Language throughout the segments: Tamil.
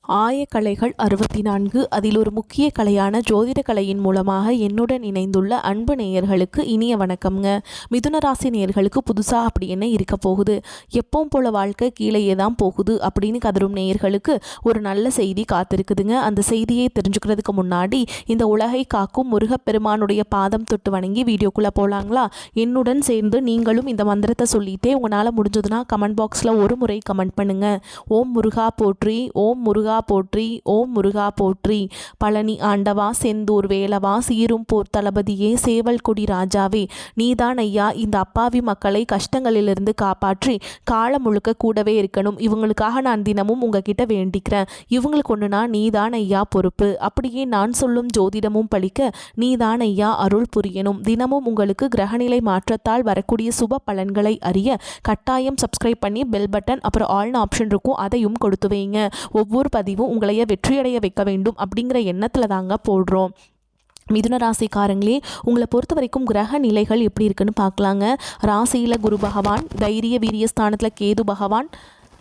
ஆயக்கலைகள் 64 அதில் ஒரு முக்கிய கலையான ஜோதிட கலையின் மூலமாக என்னுடன் இணைந்துள்ள அன்பு நேயர்களுக்கு இனிய வணக்கம்ங்க. மிதுன ராசி நேயர்களுக்கு புதுசாக அப்படி என்ன இருக்க போகுது, எப்பவும் போல வாழ்க்கை கீழேயே தான் போகுது அப்படின்னு கதரும் நேயர்களுக்கு ஒரு நல்ல செய்தி காத்திருக்குதுங்க. அந்த செய்தியை தெரிஞ்சுக்கிறதுக்கு முன்னாடி இந்த உலகை காக்கும் முருகப்பெருமானுடைய பாதம் தொட்டு வணங்கி வீடியோக்குள்ளே போகலாங்களா? என்னுடன் சேர்ந்து நீங்களும் இந்த மந்திரத்தை சொல்லிட்டே உங்களால் முடிஞ்சதுன்னா கமெண்ட் பாக்ஸில் ஒரு முறை கமெண்ட் பண்ணுங்க. ஓம் முருகா போற்றி, ஓம் முருகா போற்றி, ஓம் முருகா போற்றி. பழனி ஆண்டவா, செந்தூர் வேலவா, சீரும் போர் தளபதியே, சேவல் கொடி ராஜாவே, நீதான் ஐயா இந்த அப்பாவி மக்களை கஷ்டங்களிலிருந்து காப்பாற்றி காலம் முழுக்க கூடவே இருக்கணும். இவங்களுக்காக நான் தினமும் உங்ககிட்ட வேண்டிக்கிறேன். இவங்களுக்கு ஒன்றுனா நீதான் ஐயா பொறுப்பு. அப்படியே நான் சொல்லும் ஜோதிடமும் பழிக்க நீதான் ஐயா அருள் புரியணும். தினமும் உங்களுக்கு கிரகநிலை மாற்றத்தால் வரக்கூடிய சுப பலன்களை அறிய கட்டாயம் சப்ஸ்கிரைப் பண்ணி பெல் பட்டன் அப்புறம் ஆல்னு ஆப்ஷன் இருக்கும், அதையும் கொடுத்து வைங்க. ஒவ்வொரு பதிவும் உங்களைய வெற்றியடைய வைக்க வேண்டும் அப்படிங்கிற எண்ணத்தில் தாங்க போடுறோம். மிதுன ராசிக்காரங்களே, உங்களை பொறுத்த வரைக்கும் கிரக நிலைகள் எப்படி இருக்குன்னு பார்க்கலாங்க. ராசியில் குரு பகவான், தைரிய வீரிய ஸ்தானத்தில் கேது பகவான்,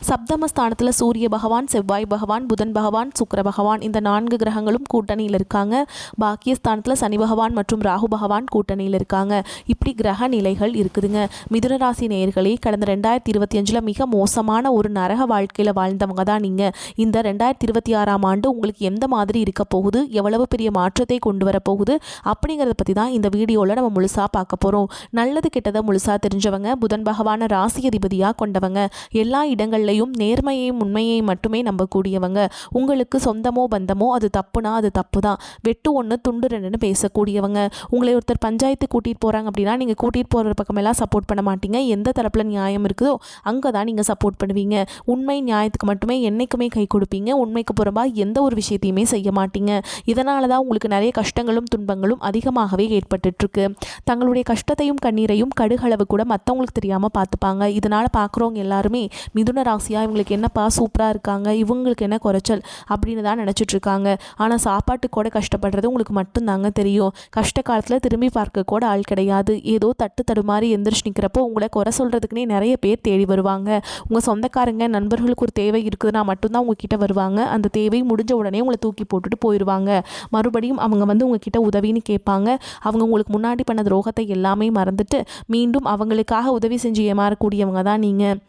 சப்தமஸ்தானத்தில் சூரிய பகவான், செவ்வாய் பகவான், புதன் பகவான், சுக்கிர பகவான், இந்த 4 கிரகங்களும் கூட்டணியில் இருக்காங்க. பாக்கியஸ்தானத்தில் சனி பகவான் மற்றும் ராகு பகவான் கூட்டணியில் இருக்காங்க. இப்படி கிரக நிலைகள் இருக்குதுங்க. மிதுன ராசி நேயர்களே, கடந்த 2025 மிக மோசமான ஒரு நரக வாழ்க்கையில் வாழ்ந்தவங்க தான் நீங்கள். இந்த 2026ஆம் ஆண்டு உங்களுக்கு எந்த மாதிரி இருக்க போகுது, எவ்வளவு பெரிய மாற்றத்தை கொண்டு வரப்போகுது அப்படிங்கிறத பற்றி தான் இந்த வீடியோவில் நம்ம முழுசாக பார்க்க போகிறோம். நல்லது கெட்டதை முழுசாக தெரிஞ்சவங்க, புதன் பகவான ராசி அதிபதியாக கொண்டவங்க, எல்லா இடங்கள்லையும் நேர்மையையும் உண்மையை மட்டுமே நம்பக்கூடியவங்க. உங்களுக்கு சொந்தமோ பந்தமோ அது தப்புனா அது தப்பு தான், வெட்டு ஒன்று துண்டு ரெண்டுன்னு பேசக்கூடியவங்க. உங்களை ஒருத்தர் பஞ்சாயத்து கூட்டிகிட்டு போகிறாங்க அப்படின்னா நீங்கள் கூட்டிகிட்டு போகிற பக்கமெல்லாம் சப்போர்ட் பண்ண மாட்டீங்க. எந்த தரப்பில் நியாயம் இருக்குதோ அங்கே தான் நீங்கள் சப்போர்ட் பண்ணுவீங்க. உண்மை நியாயத்துக்கு மட்டுமே என்றைக்குமே கை கொடுப்பீங்க. உண்மைக்கு புறம்பா எந்த ஒரு விஷயத்தையுமே செய்ய மாட்டீங்க. இதனால தான் உங்களுக்கு நிறைய கஷ்டங்களும் துன்பங்களும் அதிகமாகவே ஏற்பட்டுருக்கு. தங்களுடைய கஷ்டத்தையும் கண்ணீரையும் கடுகளவு கூட மற்றவங்களுக்கு தெரியாமல் பார்த்துப்பாங்க. இதனால் பார்க்குறவங்க எல்லாருமே மிதுன ராசியா இவங்களுக்கு என்னப்பா சூப்பராக இருக்காங்க, இவங்களுக்கு என்ன குறைச்சல் அப்படின்னு தான் நினச்சிட்டு இருக்காங்க. ஆனால் சாப்பாட்டுக்கு கூட கஷ்டப்படுறது உங்களுக்கு மட்டும்தாங்க தெரியும். கஷ்ட காலத்தில் திரும்பி பார்க்க கூட ஆள் கிடையாது. ஏதோ தட்டு தடுமாறி எந்திரிச்சு நிற்கிறப்போ உங்களை குறை சொல்கிறதுக்குனே நிறைய பேர் தேடி வருவாங்க. உங்கள் சொந்தக்காரங்க நண்பர்களுக்கு ஒரு தேவை இருக்குதுன்னா மட்டும்தான் உங்ககிட்ட வருவாங்க. அந்த தேவை முடிஞ்ச உடனே உங்களை தூக்கி போட்டுட்டு போயிடுவாங்க. மறுபடியும் அவங்க வந்து உங்ககிட்ட உதவின்னு கேட்பாங்க. அவங்க உங்களுக்கு முன்னாடி பண்ண துரோகத்தை எல்லாமே மறந்துட்டு மீண்டும் அவங்களுக்காக உதவி செஞ்சு ஏமாறக்கூடியவங்க தான் நீங்கள்.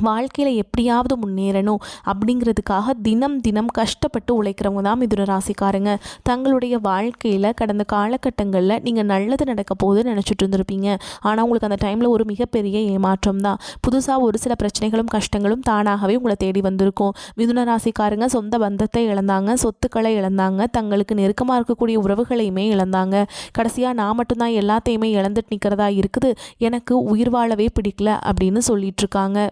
வாழ்க்கையில் எப்படியாவது முன்னேறணும் அப்படிங்கிறதுக்காக தினம் தினம் கஷ்டப்பட்டு உழைக்கிறவங்க தான் மிதுன ராசிக்காரங்க. தங்களுடைய வாழ்க்கையில் கடந்த காலகட்டங்களில் நீங்கள் நல்லது நடக்க போகுதுன்னு நினச்சிட்டு இருந்திருப்பீங்க. ஆனால் உங்களுக்கு அந்த டைமில் ஒரு மிகப்பெரிய ஏமாற்றம் தான். புதுசாக ஒரு சில பிரச்சனைகளும் கஷ்டங்களும் தானாகவே உங்களை தேடி வந்திருக்கும். மிதுன ராசிக்காரங்க சொந்த பந்தத்தை இழந்தாங்க, சொத்துக்களை இழந்தாங்க, தங்களுக்கு நெருக்கமாக இருக்கக்கூடிய உறவுகளையுமே இழந்தாங்க. கடைசியாக நான் மட்டும்தான் எல்லாத்தையுமே இழந்துட்டு நிற்கிறதா இருக்குது, எனக்கு உயிர் வாழவே பிடிக்கல அப்படின்னு சொல்லிட்டு இருக்காங்க.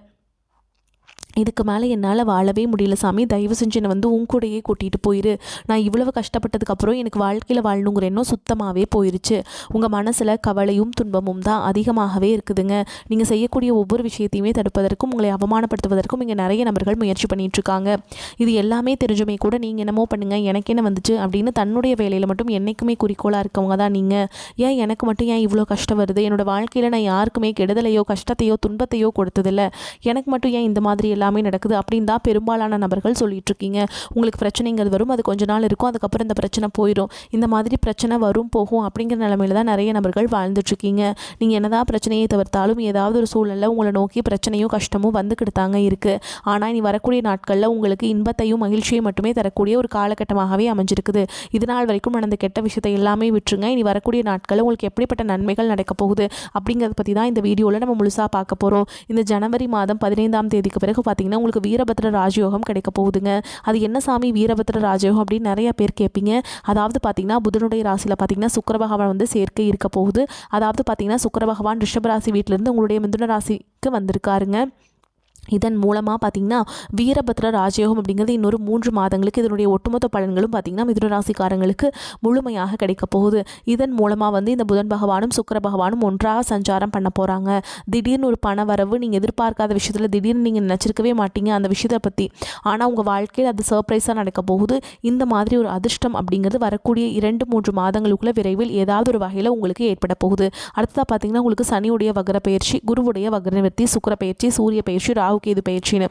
இதுக்கு மேலே என்னால் வாழவே முடியல சாமி, தயவு செஞ்சு என்னை வந்து உன் கூடையே கூட்டிகிட்டு போயிரு. நான் இவ்வளவு கஷ்டப்பட்டதுக்கப்புறம் எனக்கு வாழ்க்கையில் வாழணுங்கிற எண்ணம் சுத்தமாகவே போயிடுச்சு. உங்கள் மனசில் கவலையும் துன்பமும் தான் அதிகமாகவே இருக்குதுங்க. நீங்கள் செய்யக்கூடிய ஒவ்வொரு விஷயத்தையுமே தடுப்பதற்கும் உங்களை அவமானப்படுத்துவதற்கும் இங்கே நிறைய நபர்கள் முயற்சி பண்ணிகிட்ருக்காங்க. இது எல்லாமே தெரிஞ்சுமே கூட நீங்கள் என்னமோ பண்ணுங்கள், எனக்கு என்ன வந்துச்சு அப்படின்னு தன்னுடைய வேலையில் மட்டும் என்றைக்குமே குறிக்கோளாக இருக்கவங்க தான் நீங்கள். ஏன் எனக்கு மட்டும் ஏன் இவ்வளோ கஷ்டம் வருது, என்னோடய வாழ்க்கையில் நான் யாருக்குமே கெடுதலையோ கஷ்டத்தையோ துன்பத்தையோ கொடுத்ததில்லை, எனக்கு மட்டும் ஏன் இந்த மாதிரி எல்லாமே நடக்குது அப்படின்னு தான் பெரும்பாலான நபர்கள் சொல்லிட்டு இருக்கீங்க. உங்களுக்கு பிரச்சனைங்கிறது வரும், அது கொஞ்ச நாள் இருக்கும், அதுக்கப்புறம் இந்த பிரச்சனை போயிடும். இந்த மாதிரி பிரச்சனை வரும் போகும் அப்படிங்கிற நிலைமையில தான் நிறைய நபர்கள் வாழ்ந்துட்டுருக்கீங்க. நீங்கள் என்னதான் பிரச்சனையை தவிர்த்தாலும் ஏதாவது ஒரு சூழலில் உங்களை நோக்கி பிரச்சனையும் கஷ்டமும் வந்துக்கிட்டு தாங்க இருக்குது. ஆனால் இனி வரக்கூடிய நாட்களில் உங்களுக்கு இன்பத்தையும் மகிழ்ச்சியும் மட்டுமே தரக்கூடிய ஒரு காலகட்டமாகவே அமைஞ்சிருக்குது. இதனால் வரைக்கும் நடந்த கெட்ட விஷயத்தை எல்லாமே விட்டுருங்க. இனி வரக்கூடிய நாட்களில் உங்களுக்கு எப்படிப்பட்ட நன்மைகள் நடக்க போகுது அப்படிங்கிறத பற்றி தான் இந்த வீடியோவில் நம்ம முழுசாக பார்க்க போகிறோம். இந்த ஜனவரி மாதம் 15ஆம் தேதிக்கு பிறகு பார்த்தீங்கன்னா உங்களுக்கு வீரபத்ர ராஜயோகம் கிடைக்க போகுதுங்க. அது என்ன சாமி வீரபத்ர ராஜயோகம் அப்படின்னு நிறைய பேர் கேட்பீங்க. அதாவது பார்த்தீங்கன்னா புதனுடைய ராசியில் பார்த்தீங்கன்னா சுக்கிர பகவான் வந்து சேர்க்கை இருக்க போகுது. அதாவது பார்த்தீங்கன்னா சுக்கிர பகவான் ரிஷபராசி வீட்டிலேருந்து உங்களுடைய மிதுன ராசிக்கு வந்திருக்காருங்க. இதன் மூலமாக பார்த்திங்கன்னா வீரபத்ர ராஜயோகம் அப்படிங்கிறது இன்னொரு 3 மாதங்களுக்கு இதனுடைய ஒட்டுமொத்த பலன்களும் பார்த்திங்கன்னா மிதுன ராசிக்காரங்களுக்கு முழுமையாக கிடைக்க போகுது. இதன் மூலமாக வந்து இந்த புதன் பகவானும் சுக்கிர பகவானும் ஒன்றாக சஞ்சாரம் பண்ண போகிறாங்க. திடீர்னு ஒரு பண வரவு, நீங்கள் எதிர்பார்க்காத விஷயத்தில் திடீர்னு நீங்கள் நினச்சிருக்கவே மாட்டீங்க அந்த விஷயத்தை பற்றி. ஆனால் உங்கள் வாழ்க்கையில் அது சர்ப்ரைஸாக நடக்க போகுது. இந்த மாதிரி ஒரு அதிர்ஷ்டம் அப்படிங்கிறது வரக்கூடிய 2-3 மாதங்களுக்குள்ள விரைவில் ஏதாவது ஒரு வகையில் உங்களுக்கு ஏற்பட போகுது. அடுத்ததாக பார்த்திங்கன்னா உங்களுக்கு சனியுடைய வக்ர பயிற்சி, குருவுடைய வக்ர நிவர்த்தி, சுக்கிர பயிற்சி, சூரிய பயிற்சி, ராகு கேது பயிற்சின்னு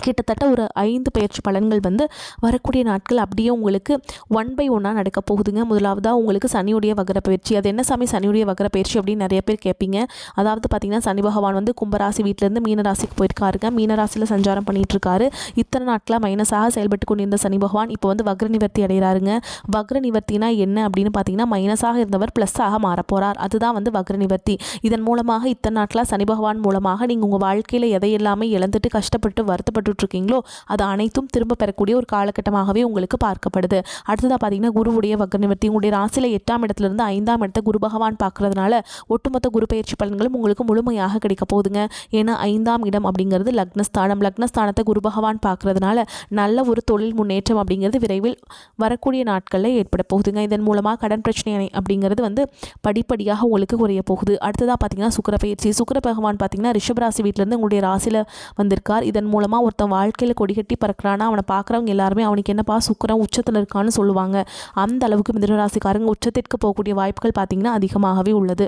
கிட்டத்தட்ட ஒரு 5 பெயர்ச்சி பலன்கள் வந்து வரக்கூடிய நாட்கள் அப்படியே உங்களுக்கு 1 by 1 நடக்க போகுதுங்க. முதலாவதாக உங்களுக்கு சனியுடைய வக்ர பயிற்சி. அது என்ன சாமி சனியுடைய வக்ர பயிற்சி அப்படின்னு நிறைய பேர் கேட்பீங்க. அதாவது பார்த்தீங்கன்னா சனி பகவான் வந்து கும்பராசி வீட்டிலேருந்து மீனராசிக்கு போயிருக்காருங்க. மீனராசியில் சஞ்சாரம் பண்ணிட்டு இருக்காரு. இத்தனை நாட்களாக மைனஸாக செயல்பட்டு கொண்டிருந்த சனி பகவான் இப்போ வந்து வக்ர நிவர்த்தி அடைகிறாருங்க. வக்ர நிவர்த்தினா என்ன அப்படின்னு பார்த்தீங்கன்னா மைனஸாக இருந்தவர் ப்ளஸ்ஸாக மாறப்போகிறார். அதுதான் வந்து வக்ர நிவர்த்தி. இதன் மூலமாக இத்தனை நாட்களாக சனி பகவான் மூலமாக நீங்கள் உங்கள் வாழ்க்கையில் எதையெல்லாமே இழந்துட்டு கஷ்டப்பட்டு வருத்தப்பட்டு இருக்கீங்களோ அது அனைத்தும் திரும்ப பெறக்கூடிய ஒரு காலகட்டமாகவே உங்களுக்கு பார்க்கப்படுது. அடுத்ததாக பார்த்தீங்கன்னா குருவுடைய வக்ர நிவர்த்தி. உங்களுடைய ராசியில் 8ஆம் இடத்திலிருந்து 5ஆம் இடத்தை குரு பகவான் பார்க்கறதுனால ஒட்டுமொத்த குரு பயிற்சி பலன்களும் உங்களுக்கு முழுமையாக கிடைக்க போகுதுங்க. ஏன்னா 5ஆம் இடம் அப்படிங்கிறது லக்னஸ்தானம். லக்னஸ்தானத்தை குரு பகவான் பார்க்கறதுனால நல்ல ஒரு தொழில் முன்னேற்றம் அப்படிங்கிறது விரைவில் வரக்கூடிய நாட்களில் ஏற்பட போகுதுங்க. இதன் மூலமாக கடன் பிரச்சனை அப்படிங்கிறது வந்து படிப்படியாக உங்களுக்கு குறைய போகுது. அடுத்ததாக பார்த்தீங்கன்னா சுக்கிர பயிற்சி. சுக்கிர பகவான் பார்த்தீங்கன்னா ரிஷபராசி வீட்டிலேருந்து உங்களுடைய ராசியில் வந்திருக்கார். இதன் மூலமாக ஒருத்தன் வாழ்க்கையில் கொடி கட்டி பறக்கிறான்னா அவனை பார்க்குறவங்க எல்லாருமே அவனுக்கு என்னப்பா சுக்கிரன் உச்சத்தில் இருக்கான்னு சொல்லுவாங்க. அந்த அளவுக்கு மிதுன ராசிக்காரங்க உச்சத்திற்கு போகக்கூடிய வாய்ப்புகள் பார்த்திங்கன்னா அதிகமாகவே உள்ளது.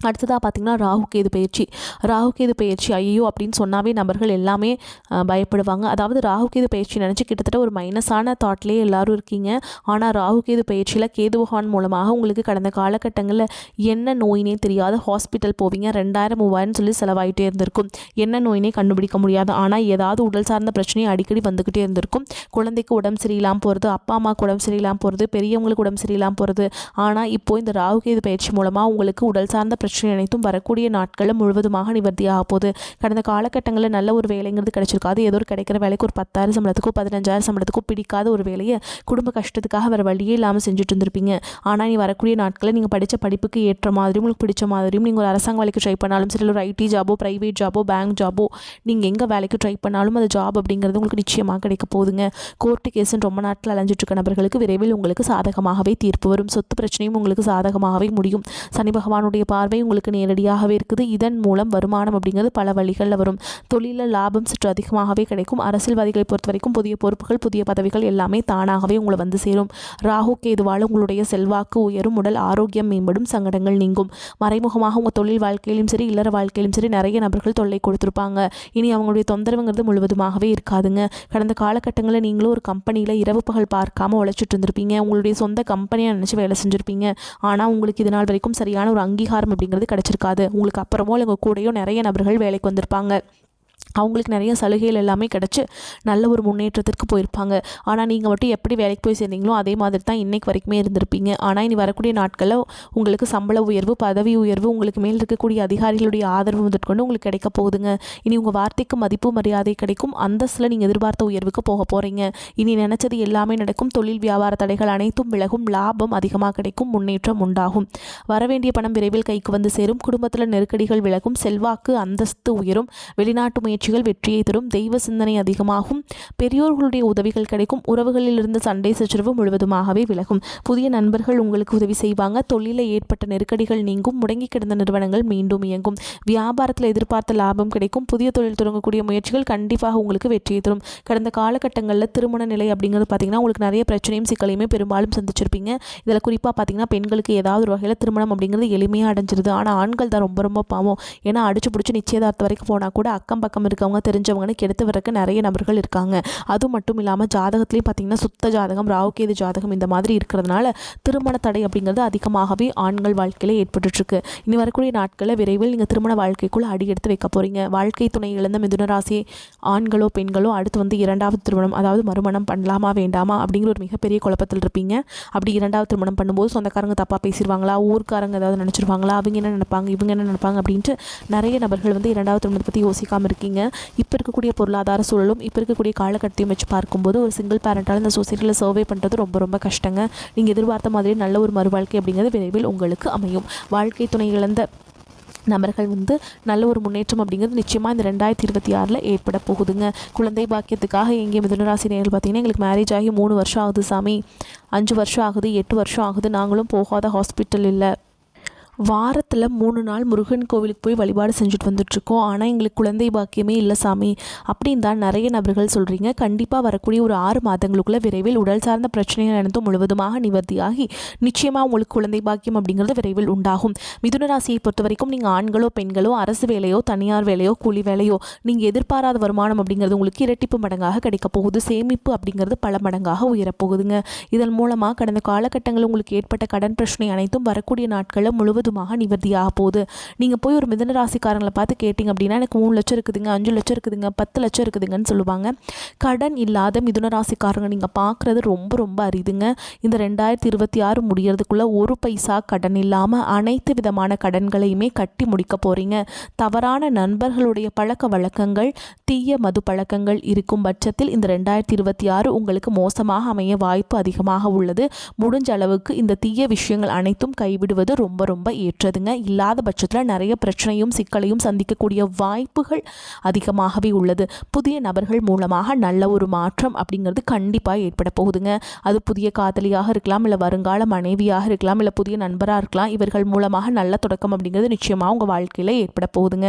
அடுத்ததாக பார்த்திங்கன்னா ராகு கேது பயிற்சி. ராகு கேது பயிற்சி ஐயோ அப்படின்னு சொன்னாவே நபர்கள் எல்லாமே பயப்படுவாங்க. அதாவது ராகு கேது பயிற்சி நினச்சி கிட்டத்தட்ட ஒரு மைனஸான தாட்லேயே எல்லோரும் இருக்கீங்க. ஆனால் ராகு கேது பயிற்சியில் கேது பகவான் மூலமாக உங்களுக்கு கடந்த காலகட்டங்களில் என்ன நோயினே தெரியாத ஹாஸ்பிட்டல் போவீங்க. 2000-3000 சொல்லி செலவாயிட்டே இருந்திருக்கும். என்ன நோயினே கண்டுபிடிக்க முடியாது. ஆனால் ஏதாவது உடல் சார்ந்த பிரச்சனையை அடிக்கடி வந்துக்கிட்டே இருந்திருக்கும். குழந்தைக்கு உடம்பு சரியில்லாமல் போகிறது, அப்பா அம்மாவுக்கு உடம்பு சரியில்லாமல் போகிறது, பெரியவங்களுக்கு உடம்பு சரியில்லாமல் போகிறது. ஆனால் இப்போது இந்த ராகு கேது பயிற்சி மூலமாக உங்களுக்கு உடல் சார்ந்த பிரச்சனை அனைத்தும் வரக்கூடிய நாட்களில் முழுவதுமாக நிவர்த்தியாக போகுது. கடந்த காலகட்டங்களில் நல்ல ஒரு வேலைங்கிறது கிடைச்சிருக்காது. ஏதோ ஒரு கிடைக்கிற வேலைக்கு ஒரு 10,000 சம்பளத்துக்கோ 15,000 சம்பளத்துக்கோ பிடிக்காத ஒரு வேலையை குடும்ப கஷ்டத்துக்காக வேறு வழியே இல்லாமல் செஞ்சுட்டு இருந்திருப்பீங்க. ஆனால் நீ வரக்கூடிய நாட்களில் நீங்கள் படித்த படிப்புக்கு ஏற்ற மாதிரியும் உங்களுக்கு பிடிச்ச மாதிரியும் நீங்கள் ஒரு அரசாங்க வேலைக்கு ட்ரை பண்ணாலும் சரி, ஒரு ஐடி ஜாபோ ப்ரைவேட் ஜாபோ பேங்க் ஜாபோ நீங்கள் எங்கே வேலைக்கு ட்ரை பண்ணாலும் அந்த ஜாப் அப்படிங்கிறது உங்களுக்கு நிச்சயமாக கிடைக்க போகுதுங்க. கோர்ட்டு கேஸுன்னு ரொம்ப நாட்கள் அலைஞ்சிட்டு இருக்க நபர்களுக்கு விரைவில் உங்களுக்கு சாதகமாகவே தீர்ப்பு வரும். சொத்து பிரச்சனையும் உங்களுக்கு சாதகமாகவே முடியும். சனி பகவானுடைய பார்வை உங்களுக்கு நேரடியாகவே இருக்குது. இதன் மூலம் வருமானம் அப்படிங்கிறது பல வழிகளில் வரும். தொழிலில் லாபம் சற்று அதிகமாகவே கிடைக்கும். அரசியல்வாதிகளை பொறுத்த வரைக்கும் புதிய பொறுப்புகள் புதிய பதவிகள் எல்லாமே தானாகவே உங்களை வந்து சேரும். ராகு கேதுவால் உங்களுடைய செல்வாக்கு உயரும், உடல் ஆரோக்கியம் மேம்படும், சங்கடங்கள் நீங்கும். மறைமுகமாக உங்கள் தொழில் வாழ்க்கையிலும் சரி இல்லற வாழ்க்கையிலும் சரி நிறைய நபர்கள் தொல்லை கொடுத்துருப்பாங்க. இனி அவங்களுடைய தொந்தரவுங்கிறது முழுவதுமாகவே இருக்காதுங்க. கடந்த காலகட்டங்களில் நீங்களும் ஒரு கம்பெனியில் இரவு பகல் பார்க்காம உழைச்சிட்டு இருந்திருப்பீங்க. உங்களுடைய சொந்த கம்பெனியை நினச்சி வேலை செஞ்சுருப்பீங்க. ஆனால் உங்களுக்கு இது நாள் வரைக்கும் சரியான ஒரு அங்கீகாரம் அப்படிங்கிறது கிடைச்சிருக்காது. உங்களுக்கு அப்புறமோ உங்கள் கூடயோ நிறைய நபர்கள் வேலைக்கு வந்திருப்பாங்க. அவங்களுக்கு நிறைய சலுகைகள் எல்லாமே கிடச்சி நல்ல ஒரு முன்னேற்றத்திற்கு போயிருப்பாங்க. ஆனால் நீங்கள் மட்டும் எப்படி வேலைக்கு போய் சேர்ந்தீங்களோ அதே மாதிரி தான் இன்றைக்கு வரைக்குமே இருந்திருப்பீங்க. ஆனால் இனி வரக்கூடிய நாட்களில் உங்களுக்கு சம்பள உயர்வு, பதவி உயர்வு, உங்களுக்கு மேல் இருக்கக்கூடிய அதிகாரிகளுடைய ஆதரவு முதற்கொண்டு உங்களுக்கு கிடைக்க போகுதுங்க. இனி உங்கள் வார்த்தைக்கு மதிப்பு மரியாதை கிடைக்கும். அந்தஸ்தில் நீங்கள் எதிர்பார்த்த உயர்வுக்கு போக போகிறீங்க. இனி நினச்சது எல்லாமே நடக்கும். தொழில் வியாபார தடைகள் அனைத்தும் விலகும். லாபம் அதிகமாக கிடைக்கும். முன்னேற்றம் உண்டாகும். வரவேண்டிய பணம் விரைவில் கைக்கு வந்து சேரும். குடும்பத்தில் நெருக்கடிகள் விலகும். செல்வாக்கு அந்தஸ்து உயரும். வெளிநாட்டு முயற்சிகள் வெற்றியை தரும். தெய்வ சிந்தனை அதிகமாகும். பெரியோர்களுடைய உதவிகள் கிடைக்கும். உறவுகளில் இருந்த சண்டை சச்சரவு முழுவதுமாகவே விலகும். புதிய நண்பர்கள் உங்களுக்கு உதவி செய்வாங்க. தொழிலில் ஏற்பட்ட நெருக்கடிகள் நீங்கும். முடங்கி கிடந்த நிறுவனங்கள் மீண்டும் இயங்கும். வியாபாரத்தில் எதிர்பார்த்த லாபம் கிடைக்கும். புதிய தொழில் தொடங்கக்கூடிய முயற்சிகள் கண்டிப்பாக உங்களுக்கு வெற்றியை தரும். கடந்த காலகட்டங்களில் திருமண நிலை அப்படிங்கிறது பார்த்தீங்கன்னா உங்களுக்கு நிறைய பிரச்சனையும் சிக்கலையுமே பெரும்பாலும் சந்திச்சிருப்பீங்க. இதில் குறிப்பாக பார்த்தீங்கன்னா பெண்களுக்கு ஏதாவது ஒரு வகையில் திருமணம் அப்படிங்கிறது எளிமையாக அடைஞ்சிருது. ஆனால் ஆண்கள் தான் ரொம்ப பாவம். ஏன்னா அடிச்சு பிடிச்சி நிச்சயதார்த்தம் வரைக்கும் போனால் கூட அக்கம் பக்கம் இருக்கவங்க தெரிஞ்சவங்கன்னு கெடுத்து வரக்கு நிறைய நபர்கள் இருக்காங்க. அது மட்டும் இல்லாமல் ஜாதகத்துலேயும் பார்த்தீங்கன்னா சுத்த ஜாதகம், ராகுகேது ஜாதகம் இந்த மாதிரி இருக்கிறதுனால திருமண தடை அப்படிங்கிறது அதிகமாகவே ஆண்கள் வாழ்க்கையில் ஏற்பட்டுருக்கு. இனி வரக்கூடிய நாட்களில் விரைவில் நீங்கள் திருமண வாழ்க்கைக்குள்ளே அடி எடுத்து வைக்க போகிறீங்க. வாழ்க்கை துணை இழந்த மிதுன ராசி ஆண்களோ பெண்களோ அடுத்து வந்து 2வது திருமணம், அதாவது மறுமணம் பண்ணலாமா வேண்டாமா அப்படிங்கிற ஒரு மிகப்பெரிய குழப்பத்தில் இருப்பீங்க. அப்படி 2வது திருமணம் பண்ணும்போது சொந்தக்காரங்க தப்பாக பேசிடுவாங்களா, ஊர்க்காரங்க ஏதாவது நினச்சிருவாங்களா, அவங்க என்ன நினைப்பாங்க, இவங்க என்ன நினைப்பாங்க அப்படின்ட்டு நிறைய நபர்கள் வந்து 2வது திருமணத்தை பற்றி யோசிக்காமல் இருக்கீங்க. இப்போ இருக்கக்கூடிய பொருளாதார சூழலும் இப்போ இருக்கக்கூடிய காலகட்டத்தையும் வச்சு பார்க்கும்போது ஒரு சிங்கிள் பேரண்டால் இந்த சொசைட்டியில் சர்வே பண்ணுறது ரொம்ப கஷ்டங்க. நீங்கள் எதிர்பார்த்த மாதிரி நல்ல ஒரு மறுவாழ்க்கை அப்படிங்கிறது விரைவில் உங்களுக்கு அமையும். வாழ்க்கை துணை இழந்த நபர்கள் வந்து நல்ல ஒரு முன்னேற்றம் அப்படிங்கிறது நிச்சயமாக இந்த 2026 ஏற்பட போகுதுங்க. குழந்தை பாக்கியத்துக்காக எங்கே மிதுனராசி நேர்கள் பார்த்தீங்கன்னா எங்களுக்கு மேரேஜ் ஆகி 3 வருஷம் ஆகுது சாமி, 5 வருஷம் ஆகுது, 8 வருஷம் ஆகுது, நாங்களும் போகாத ஹாஸ்பிட்டல் இல்லை, வாரத்தில் 3 நாள் முருகன் கோவிலுக்கு போய் வழிபாடு செஞ்சுட்டு வந்துட்ருக்கோம். ஆனால் எங்களுக்கு குழந்தை பாக்கியமே இல்லை சாமி அப்படின்னு தான் நிறைய நபர்கள் சொல்கிறீங்க. கண்டிப்பாக வரக்கூடிய ஒரு 6 மாதங்களுக்குள்ள விரைவில் உடல் சார்ந்த பிரச்சனைகள் அனைத்தும் முழுவதுமாக நிவர்த்தியாகி நிச்சயமாக உங்களுக்கு குழந்தை பாக்கியம் அப்படிங்கிறது விரைவில் உண்டாகும். மிதுன ராசியை பொறுத்த வரைக்கும் நீங்கள் ஆண்களோ பெண்களோ அரசு வேலையோ தனியார் வேலையோ கூலி வேலையோ நீங்கள் எதிர்பாராத வருமானம் அப்படிங்கிறது உங்களுக்கு இரட்டிப்பு மடங்காக கிடைக்க போகுது. சேமிப்பு அப்படிங்கிறது பல மடங்காக உயரப்போகுதுங்க. இதன் மூலமாக கடந்த காலகட்டங்களில் உங்களுக்கு ஏற்பட்ட கடன் பிரச்சனை அனைத்தும் வரக்கூடிய நாட்களில் முழுவதுமாக நிவர்த்தியாக போகுது. நீங்கள் போய் ஒரு மிதுன ராசிக்காரங்களை பார்த்து கேட்டிங்க அப்படின்னா எனக்கு 3 லட்சம் இருக்குதுங்க, 5 லட்சம் இருக்குதுங்க, 10 லட்சம் இருக்குதுங்கன்னு சொல்லுவாங்க. கடன் இல்லாத மிதுன ராசிக்காரங்க நீங்கள் பார்க்குறது ரொம்ப ரொம்ப அரிதுங்க. இந்த 2026 முடியறதுக்குள்ளே ஒரு பைசா கடன் இல்லாமல் அனைத்து விதமான கடன்களையுமே கட்டி முடிக்க போகிறீங்க. தவறான நண்பர்களுடைய பழக்க வழக்கங்கள், தீய மது பழக்கங்கள் இருக்கும் பட்சத்தில் இந்த 2026 உங்களுக்கு மோசமாக அமைய வாய்ப்பு அதிகமாக உள்ளது. முடிஞ்ச அளவுக்கு இந்த தீய விஷயங்கள் அனைத்தும் கைவிடுவது ரொம்ப ரொம்ப ஏற்றதுங்க. இல்லாத பட்சத்தில் நிறைய பிரச்சனையும் சிக்கலையும் சந்திக்கக்கூடிய வாய்ப்புகள் அதிகமாகவே உள்ளது. புதிய நபர்கள் மூலமாக நல்ல ஒரு மாற்றம் அப்படிங்கிறது கண்டிப்பாக ஏற்பட போகுதுங்க. அது புதிய காதலியாக இருக்கலாம், இல்லை வருங்கால மனைவியாக இருக்கலாம், இல்லை புதிய நண்பராக இருக்கலாம். இவர்கள் மூலமாக நல்ல தொடக்கம் அப்படிங்கிறது நிச்சயமாக உங்கள் வாழ்க்கையில் ஏற்பட போகுதுங்க.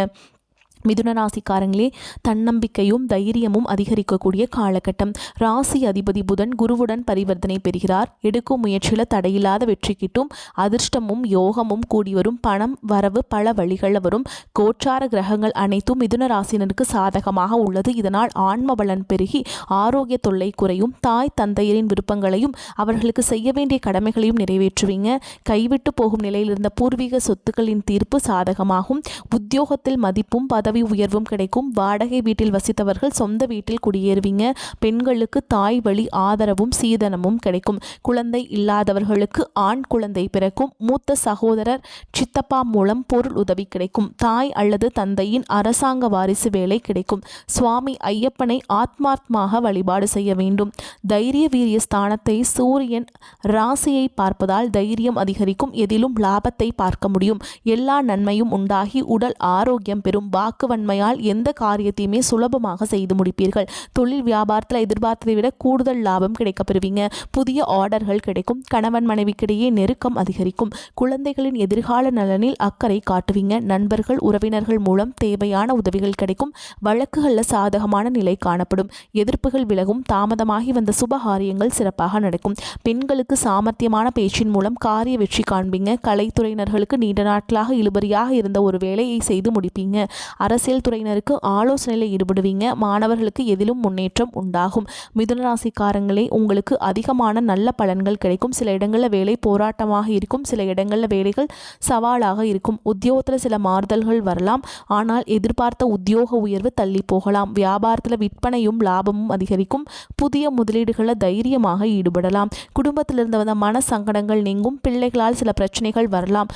மிதுன ராசிக்காரங்களே, தன்னம்பிக்கையும் தைரியமும் அதிகரிக்கக்கூடிய காலகட்டம். ராசி அதிபதி புதன் குருவுடன் பரிவர்த்தனை பெறுகிறார். எடுக்கும் முயற்சியில் தடையில்லாத வெற்றி கிட்டும். அதிர்ஷ்டமும் யோகமும் கூடி வரும். பணம் வரவு பல வழிகளில் வரும். கோச்சார கிரகங்கள் அனைத்தும் மிதுன ராசினருக்கு சாதகமாக உள்ளது. இதனால் ஆன்ம பலன் பெருகி ஆரோக்கிய தொல்லை குறையும். தாய் தந்தையரின் விருப்பங்களையும் அவர்களுக்கு செய்ய வேண்டிய கடமைகளையும் நிறைவேற்றுவீங்க. கைவிட்டு போகும் நிலையில் இருந்த பூர்வீக சொத்துக்களின் தீர்ப்பு சாதகமாகும். உத்தியோகத்தில் மதிப்பும் பதவி உயர்வும் கிடைக்கும். வாடகை வீட்டில் வசித்தவர்கள் சொந்த வீட்டில் குடியேறுவீங்க. பெண்களுக்கு தாய் வழி ஆதரவும் சீதனமும் கிடைக்கும். குழந்தை இல்லாதவர்களுக்கு ஆண் குழந்தை பிறக்கும். மூத்த சகோதரர் சித்தப்பா மூலம் பொருள் உதவி கிடைக்கும். தாய் அல்லது தந்தையின் அரசாங்க வாரிசு வேலை கிடைக்கும். சுவாமி ஐயப்பனை ஆத்மார்த்தமாக வழிபாடு செய்ய வேண்டும். தைரிய வீரிய ஸ்தானத்தை சூரியன் ராசியை பார்ப்பதால் தைரியம் அதிகரிக்கும். எதிலும் லாபத்தை பார்க்க முடியும். எல்லா நன்மையும் உண்டாகி உடல் ஆரோக்கியம் பெறும். வாக்குவன்மையால் எந்த காரியத்தையுமே சுலபமாக செய்து முடிப்பீர்கள். தொழில் வியாபாரத்தில் எதிர்பார்த்ததை விட கூடுதல் லாபம் கிடைக்க பெறுவீங்க. புதிய ஆர்டர்கள் கிடைக்கும். கணவன் மனைவிக்கிடையே நெருக்கம் அதிகரிக்கும். குழந்தைகளின் எதிர்கால நலனில் அக்கறை காட்டுவீங்க. நண்பர்கள் உறவினர்கள் மூலம் தேவையான உதவிகள் கிடைக்கும். வழக்குகளில் சாதகமான நிலை காணப்படும். எதிர்ப்புகள் விலகும். தாமதமாகி வந்த சுபகாரியங்கள் சிறப்பாக நடக்கும். பெண்களுக்கு சாமர்த்தியமான பேச்சின் மூலம் காரிய வெற்றி காண்பீங்க. கலைத்துறையினர்களுக்கு நீண்ட நாட்களாக இழுபறியாக இருந்த ஒரு வேலையை செய்து முடிப்பீங்க. அரசியல் துறையினருக்கு ஆலோசனையில் ஈடுபடுவீங்க. மாணவர்களுக்கு எதிலும் முன்னேற்றம் உண்டாகும். மிதுன ராசிக்காரங்களே, உங்களுக்கு அதிகமான நல்ல பலன்கள் கிடைக்கும். சில இடங்களில் வேலை போராட்டமாக இருக்கும். சில இடங்களில் வேலைகள் சவாலாக இருக்கும். உத்தியோகத்தில் சில மாறுதல்கள் வரலாம். ஆனால் எதிர்பார்த்த உத்தியோக உயர்வு தள்ளி போகலாம். வியாபாரத்தில் விற்பனையும் லாபமும் அதிகரிக்கும். புதிய முதலீடுகளில் தைரியமாக ஈடுபடலாம். குடும்பத்திலிருந்து வந்த மன சங்கடங்கள் நீங்கும். பிள்ளைகளால் சில பிரச்சனைகள் வரலாம்.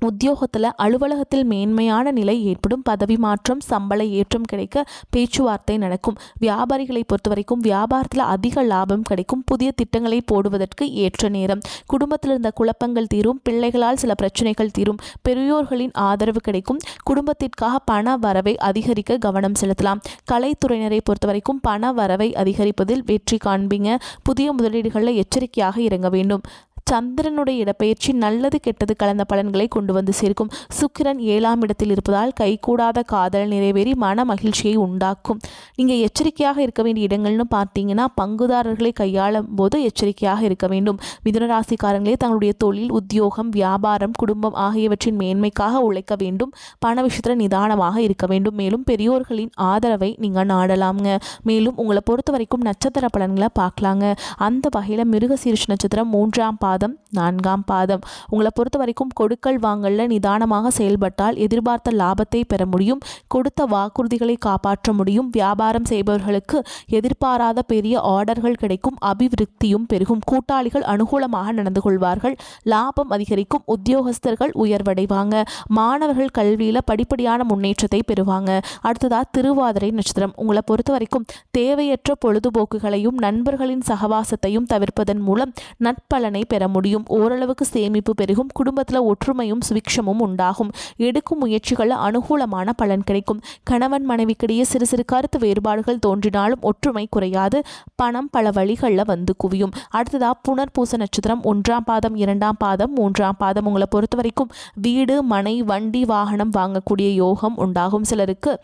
உத்தியோகத்தில் அலுவலகத்தில் மேன்மையான நிலை ஏற்படும். பதவி மாற்றம் சம்பள ஏற்றம் கிடைக்க பேச்சுவார்த்தை நடக்கும். வியாபாரிகளை பொறுத்த வரைக்கும் வியாபாரத்தில் அதிக லாபம் கிடைக்கும். புதிய திட்டங்களை போடுவதற்கு ஏற்ற நேரம். குடும்பத்தில் இருந்த குழப்பங்கள் தீரும். பிள்ளைகளால் சில பிரச்சனைகள் தீரும். பெரியோர்களின் ஆதரவு கிடைக்கும். குடும்பத்திற்காக பண வரவை அதிகரிக்க கவனம் செலுத்தலாம். கலைத்துறையினரை பொறுத்த வரைக்கும் பண வரவை அதிகரிப்பதில் வெற்றி காண்பீங்க. புதிய முதலீடுகளில் எச்சரிக்கையாக இறங்க வேண்டும். சந்திரனுடைய இடப்பெயர்ச்சி நல்லது கெட்டது கலந்த பலன்களை கொண்டு வந்து சேர்க்கும். சுக்கிரன் 7ஆம் இடத்தில் இருப்பதால் கைகூடாத காதல் நிறைவேறி மன மகிழ்ச்சியை உண்டாக்கும். நீங்கள் எச்சரிக்கையாக இருக்க வேண்டிய இடங்கள்னு பார்த்தீங்கன்னா பங்குதாரர்களை கையாளும் போது எச்சரிக்கையாக இருக்க வேண்டும். மிதுன ராசிக்காரங்களே, தங்களுடைய தொழில் உத்தியோகம் வியாபாரம் குடும்பம் ஆகியவற்றின் மேன்மைக்காக உழைக்க வேண்டும். பண விஷயத்தில் நிதானமாக இருக்க வேண்டும். மேலும் பெரியோர்களின் ஆதரவை நீங்கள் நாடலாம்ங்க. மேலும் உங்களை பொறுத்த வரைக்கும் நட்சத்திர பலன்களை பார்க்கலாங்க. அந்த வகையில் மிருகசீரிஷ நட்சத்திரம் 3ஆம் பாதம் 4ஆம் பாதம். உங்களை பொறுத்த வரைக்கும் கொடுக்கல் வாங்கல்ல நிதானமாக செயல்பட்டால் எதிர்பார்த்த லாபத்தை பெற முடியும். கொடுத்த வாக்குறுதிகளை காப்பாற்ற முடியும். வியாபாரம் செய்பவர்களுக்கு எதிர்பாராத பெரிய ஆர்டர்கள் கிடைக்கும். அபிவிருத்தியும் பெருகும். கூட்டாளிகள் அனுகூலமாக நடந்து கொள்வார்கள். லாபம் அதிகரிக்கும். உத்தியோகஸ்தர்கள் உயர்வடைவாங்க. மாணவர்கள் கல்வியில் படிப்படியான முன்னேற்றத்தை பெறுவாங்க. அடுத்ததா திருவாதிரை நட்சத்திரம். உங்களை பொறுத்த வரைக்கும் தேவையற்ற பொழுதுபோக்குகளையும் நண்பர்களின் சகவாசத்தையும் தவிர்ப்பதன் மூலம் நட்பலனை பெற முடியும். ஓரளவுக்கு சேமிப்பு பெருகும். குடும்பத்தில் ஒற்றுமையும் சுவிக்ஷமும் உண்டாகும். எடுக்கும் முயற்சிகள் அனுகூலமான பலன் கிடைக்கும். கணவன் மனைவிக்கிடையே சிறு சிறு கருத்து வேறுபாடுகள் தோன்றினாலும் ஒற்றுமை குறையாது. பணம் பல வழிகளில் வந்து குவியும். அடுத்ததா புனர்பூச நட்சத்திரம் 1ஆம் பாதம் 2ஆம் பாதம் 3ஆம் பாதம். உங்களை பொறுத்த வரைக்கும் வீடு மனை வண்டி வாகனம் வாங்கக்கூடிய யோகம் உண்டாகும். சிலருக்கு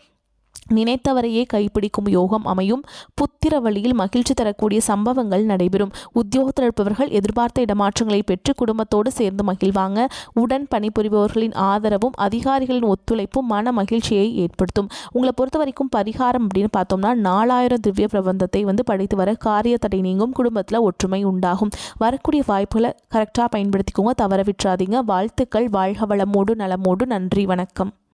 நினைத்தவரையே கைப்பிடிக்கும் யோகம் அமையும். புத்திர வழியில் மகிழ்ச்சி தரக்கூடிய சம்பவங்கள் நடைபெறும். உத்தியோகத்தில் இருப்பவர்கள் எதிர்பார்த்த இடமாற்றங்களை பெற்று குடும்பத்தோடு சேர்ந்து மகிழ்வாங்க. உடன் பணிபுரிபவர்களின் ஆதரவும் அதிகாரிகளின் ஒத்துழைப்பும் மன மகிழ்ச்சியை ஏற்படுத்தும். உங்களை பொறுத்த வரைக்கும் பரிகாரம் அப்படின்னு பார்த்தோம்னா 4000 திவ்ய பிரபந்தத்தை படித்து வர காரிய தடை நீங்கும். குடும்பத்தில் ஒற்றுமை உண்டாகும். வரக்கூடிய வாய்ப்புகளை கரெக்டாக பயன்படுத்திக்கோங்க, தவற விட்டுறாதீங்க. வாழ்த்துக்கள். வாழ்க வளமோடு நலமோடு. நன்றி, வணக்கம்.